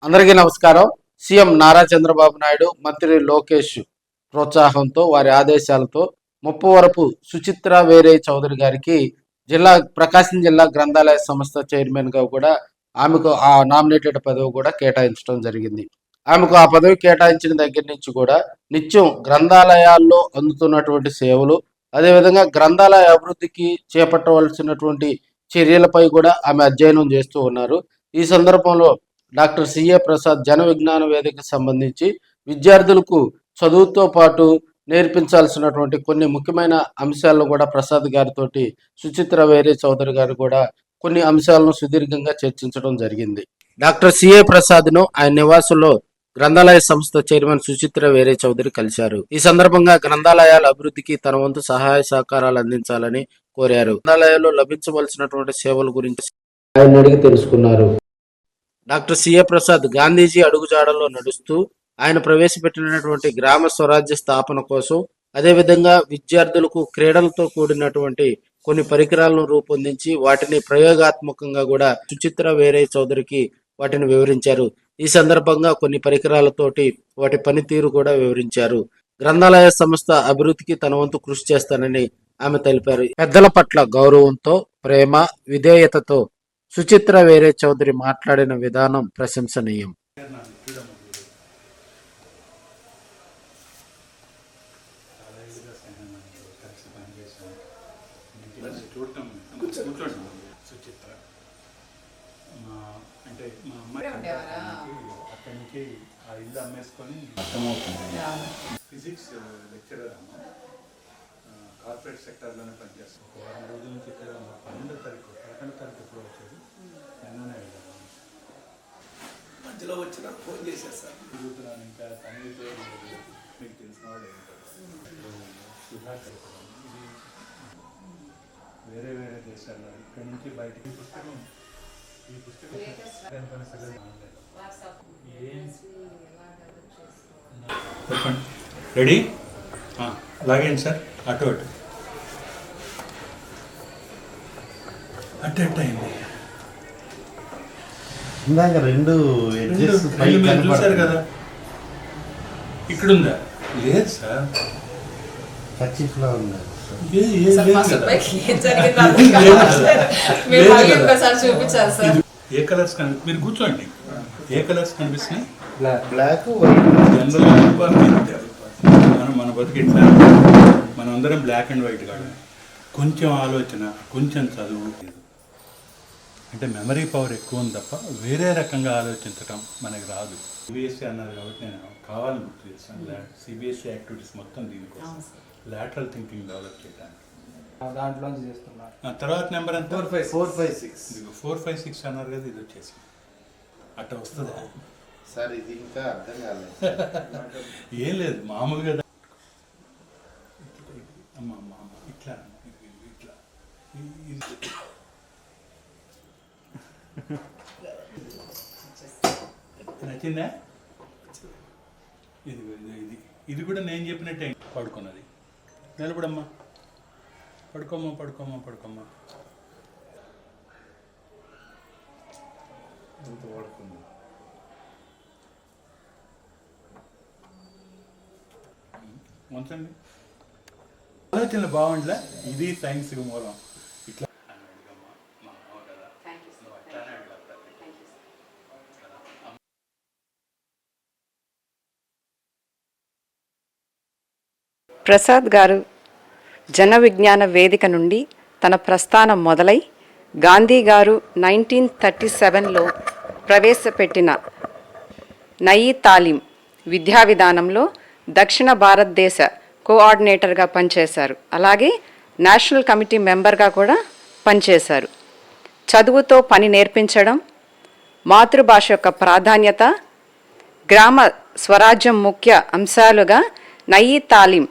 అందరికీ నమస్కారం. సీఎం నారా చంద్రబాబు నాయుడు, మంత్రి లోకేష్ ప్రోత్సాహంతో, వారి ఆదేశాలతో ముప్పవరపు సుచిత్ర వేరే చౌదరి గారికి ప్రకాశం జిల్లా గ్రంథాలయ సంస్థ చైర్మన్గా కూడా ఆమెకు ఆ నామినేటెడ్ పదవి కూడా కేటాయించడం జరిగింది. ఆమెకు ఆ పదవి కేటాయించిన దగ్గర నుంచి కూడా నిత్యం గ్రంథాలయాల్లో అందుతున్నటువంటి సేవలు, అదేవిధంగా గ్రంథాలయ అభివృద్ధికి చేపట్టవలసినటువంటి చర్యలపై కూడా ఆమె అధ్యయనం చేస్తూ ఉన్నారు. ఈ సందర్భంలో డాక్టర్ సిఏ ప్రసాద్ జన విజ్ఞాన వేదికకు సంబంధించి విద్యార్థులకు చదువుతో పాటు నేర్పించాల్సినటువంటి కొన్ని ముఖ్యమైన అంశాలను కూడా ప్రసాద్ గారితో సుచిత్ర వేరే చౌదరి గారు కూడా కొన్ని అంశాలను సుదీర్ఘంగా చర్చించడం జరిగింది. డాక్టర్ సిఏ ప్రసాద్ను ఆయన నివాసంలో గ్రంథాలయ సంస్థ చైర్మన్ సుచిత్ర వేరే చౌదరి కలిశారు. ఈ సందర్భంగా గ్రంథాలయాల అభివృద్ధికి తన వంతు సహాయ సహకారాలు అందించాలని కోరారు. గ్రంథాలయాల్లో లభించవలసినటువంటి సేవల గురించి ఆయన అడిగి తెలుసుకున్నారు. డాక్టర్ సిఏ ప్రసాద్ గాంధీజీ అడుగుజాడల్లో నడుస్తూ ఆయన ప్రవేశపెట్టినటువంటి గ్రామ స్వరాజ్య స్థాపన కోసం, అదేవిధంగా విద్యార్థులకు క్రీడలతో కూడినటువంటి కొన్ని పరికరాలను రూపొందించి వాటిని ప్రయోగాత్మకంగా కూడా సుచిత్ర వేరే చౌదరికి వాటిని వివరించారు. ఈ సందర్భంగా కొన్ని పరికరాలతోటి వాటి పనితీరు కూడా వివరించారు. గ్రంథాలయ సంస్థ అభివృద్ధికి తన వంతు కృషి చేస్తానని ఆమె తెలిపారు. పెద్దల పట్ల గౌరవంతో, ప్రేమ, విధేయతతో సుచిత్ర వేరే చౌదరి మాట్లాడిన విధానం ప్రశంసనీయం. అంటే మా అమ్మాయి అక్కడి నుంచి ఆ ఇల్లు అమ్మేసుకొని అర్థమవుతుంది. ఫిజిక్స్ లెక్చరర్ అమ్మ, కార్పొరేట్ సెక్టర్లోనే పనిచేస్తాం. ఒక వారం రోజుల నుంచి ఇక్కడ 12వ తారీఖు ఎప్పుడు వచ్చేది నిన్ననే వెళ్ళాను. మధ్యలో వచ్చిన ఫోన్ చేసేస్తాను. తిరుగుతున్నాను. ఇంకా తమిళతో మీకు తెలిసిన వాళ్ళు ఇప్పుడు సుధాకర్ ఇది వేరే వేరే దేశాల్లో ఇక్కడ నుంచి బయటికి ఈ పుస్తకం చెప్పండి. రెడీ? లాగేయండి సార్. అటు అయింది. ఇందాక రెండు చూసారు కదా. ఇక్కడుందా? లేదు సార్, కచ్చిఫ్లో ఉన్నారు. ఏ కలర్స్ మీరు కూర్చోండి. ఏ కలర్స్ కనిపిస్తున్నాయి? బ్లాక్, మన బతికిట్లా మనం అందరం బ్లాక్ అండ్ వైట్ కాదు. కొంచెం ఆలోచన, కొంచెం చదువు, అంటే మెమరీ పవర్ ఎక్కువ ఉంది తప్ప వేరే రకంగా ఆలోచించటం మనకి రాదు. సిబిఎస్ఈ అన్నారు కాబట్టి నేను కావాలని గుర్తు చేస్తాను. సిబిఎస్ఈ యాక్టివిటీస్ మొత్తం దీనికోసం లాటరల్ థింకింగ్ డెవలప్ చేయడానికి దాంట్లో చేస్తున్నారు. తర్వాత నెంబర్ ఎంత? 456. 456 అన్నారు కదా, ఇది వచ్చేసి అట్లా వస్తుందా సార్? ఇది ఇంకా అర్థం కాలేదు. ఏం లేదు, మామూలుగా అమ్మ ఇట్లా ఇట్లా నచ్చిందా? ఇది ఇది ఇది కూడా నేను చెప్పినట్టే. పడుకున్నది. నిలబడమ్మా, పడుకోమ్మా. పడుకుంది. ఉంచండి. ఆలోచనలు బాగుండలే. ఇది సైన్స్ మూలం. ఇట్లా ప్రసాద్ గారు జన విజ్ఞాన వేదిక నుండి తన ప్రస్థానం మొదలై గాంధీ గారు 1937లో ప్రవేశపెట్టిన నయీ తాలీం విద్యా విధానంలో దక్షిణ భారతదేశ కోఆర్డినేటర్గా పనిచేశారు. అలాగే నేషనల్ కమిటీ మెంబర్గా కూడా పనిచేశారు. చదువుతో పని నేర్పించడం, మాతృభాష యొక్క ప్రాధాన్యత, గ్రామ స్వరాజ్యం ముఖ్య అంశాలుగా నయీ తాలీం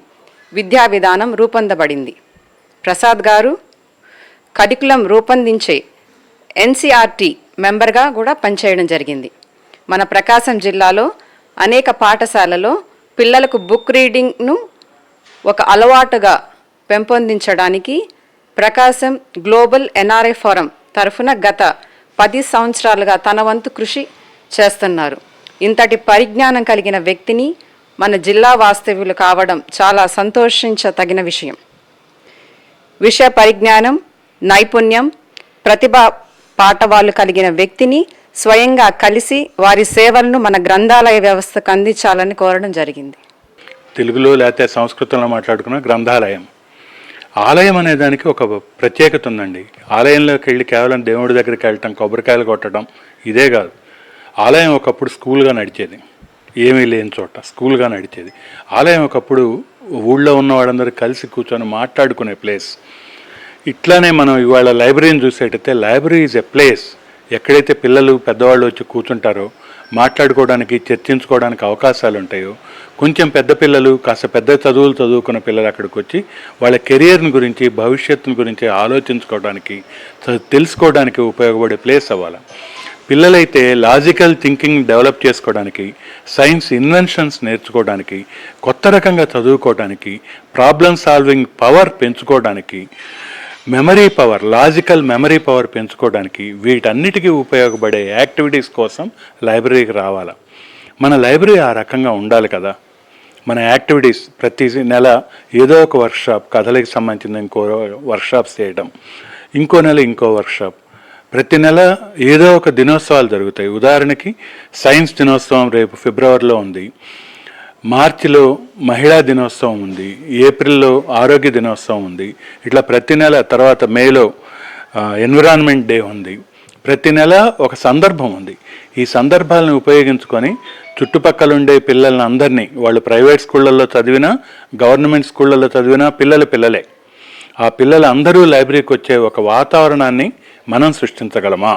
విద్యా విధానం రూపొందబడింది. ప్రసాద్ గారు కరికులం రూపొందించే ఎన్సీఆర్టీ మెంబర్గా కూడా పనిచేయడం జరిగింది. మన ప్రకాశం జిల్లాలో అనేక పాఠశాలలో పిల్లలకు బుక్ రీడింగ్ను ఒక అలవాటుగా పెంపొందించడానికి ప్రకాశం గ్లోబల్ ఎన్ఆర్ఐ ఫోరం తరఫున గత 10 సంవత్సరాలుగా తన వంతు కృషి చేస్తున్నారు. ఇంతటి పరిజ్ఞానం కలిగిన వ్యక్తిని మన జిల్లా వాస్తవ్యులు కావడం చాలా సంతోషించదగిన విషయం. విషయ పరిజ్ఞానం, నైపుణ్యం, ప్రతిభా పాటవాళ్ళు కలిగిన వ్యక్తిని స్వయంగా కలిసి వారి సేవలను మన గ్రంథాలయ వ్యవస్థకు అందించాలని కోరడం జరిగింది. తెలుగులో లేకపోతే సంస్కృతంలో మాట్లాడుకున్న గ్రంథాలయం. ఆలయం అనే దానికి ఒక ప్రత్యేకత ఉందండి. ఆలయంలోకి వెళ్ళి కేవలం దేవుడి దగ్గరికి వెళ్ళటం, కొబ్బరికాయలు కొట్టడం ఇదే కాదు. ఆలయం ఒకప్పుడు స్కూల్గా నడిచేది. ఏమీ లేని చోట స్కూల్గా నడిచేది. ఆలయం ఒకప్పుడు ఊళ్ళో ఉన్న వాళ్ళందరూ కలిసి కూర్చొని మాట్లాడుకునే ప్లేస్. ఇట్లానే మనం ఇవాళ లైబ్రరీని చూసేటైతే లైబ్రరీ ఈజ్ ఎ ప్లేస్ ఎక్కడైతే పిల్లలు పెద్దవాళ్ళు వచ్చి కూర్చుంటారో, మాట్లాడుకోవడానికి, చర్చించుకోవడానికి అవకాశాలు ఉంటాయో, కొంచెం పెద్ద పిల్లలు, కాస్త పెద్ద చదువులు చదువుకున్న పిల్లలు అక్కడికి వచ్చి వాళ్ళ కెరియర్ని గురించి, భవిష్యత్తుని గురించి ఆలోచించుకోవడానికి, తెలుసుకోవడానికి ఉపయోగపడే ప్లేస్ అవ్వాలి. పిల్లలైతే లాజికల్ థింకింగ్ డెవలప్ చేసుకోవడానికి, సైన్స్ ఇన్వెన్షన్స్ నేర్చుకోవడానికి, కొత్త రకంగా చదువుకోవడానికి, ప్రాబ్లమ్ సాల్వింగ్ పవర్ పెంచుకోవడానికి, memory power, logical memory power పెంచుకోవడానికి, వీటన్నిటికీ ఉపయోగపడే యాక్టివిటీస్ కోసం లైబ్రరీకి రావాలి. మన లైబ్రరీ ఆ రకంగా ఉండాలి కదా. మన యాక్టివిటీస్ ప్రతి నెల ఏదో ఒక వర్క్షాప్, కథలకు సంబంధించిన ఇంకో వర్క్షాప్స్ చేయడం, ఇంకో నెల ఇంకో వర్క్షాప్, ప్రతి నెల ఏదో ఒక దినోత్సవాలు జరుగుతాయి. ఉదాహరణకి సైన్స్ దినోత్సవం రేపు ఫిబ్రవరిలో ఉంది, మార్చిలో మహిళా దినోత్సవం ఉంది, ఏప్రిల్లో ఆరోగ్య దినోత్సవం ఉంది. ఇట్లా ప్రతి నెల, తర్వాత మేలో ఎన్విరాన్మెంట్ డే ఉంది. ప్రతి నెల ఒక సందర్భం ఉంది. ఈ సందర్భాలను ఉపయోగించుకొని చుట్టుపక్కల ఉండే పిల్లల్ని అందరినీ, వాళ్ళు ప్రైవేట్ స్కూళ్ళల్లో చదివినా, గవర్నమెంట్ స్కూళ్ళల్లో చదివినా పిల్లలే. ఆ పిల్లలందరూ లైబ్రరీకి వచ్చే ఒక వాతావరణాన్ని మనం సృష్టించగలమా?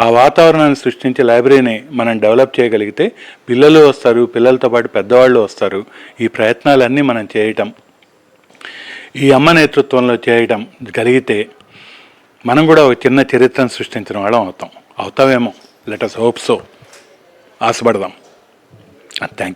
ఆ వాతావరణాన్ని సృష్టించి లైబ్రరీని మనం డెవలప్ చేయగలిగితే పిల్లలు వస్తారు, పిల్లలతో పాటు పెద్దవాళ్ళు వస్తారు. ఈ ప్రయత్నాలన్నీ మనం చేయటం, ఈ అమ్మ నేతృత్వంలో చేయటం కలిగితే మనం కూడా ఒక చిన్న చరిత్రను సృష్టించిన వాళ్ళం అవుతామేమో. Let us hope so. ఆశపడదాం. Thank you.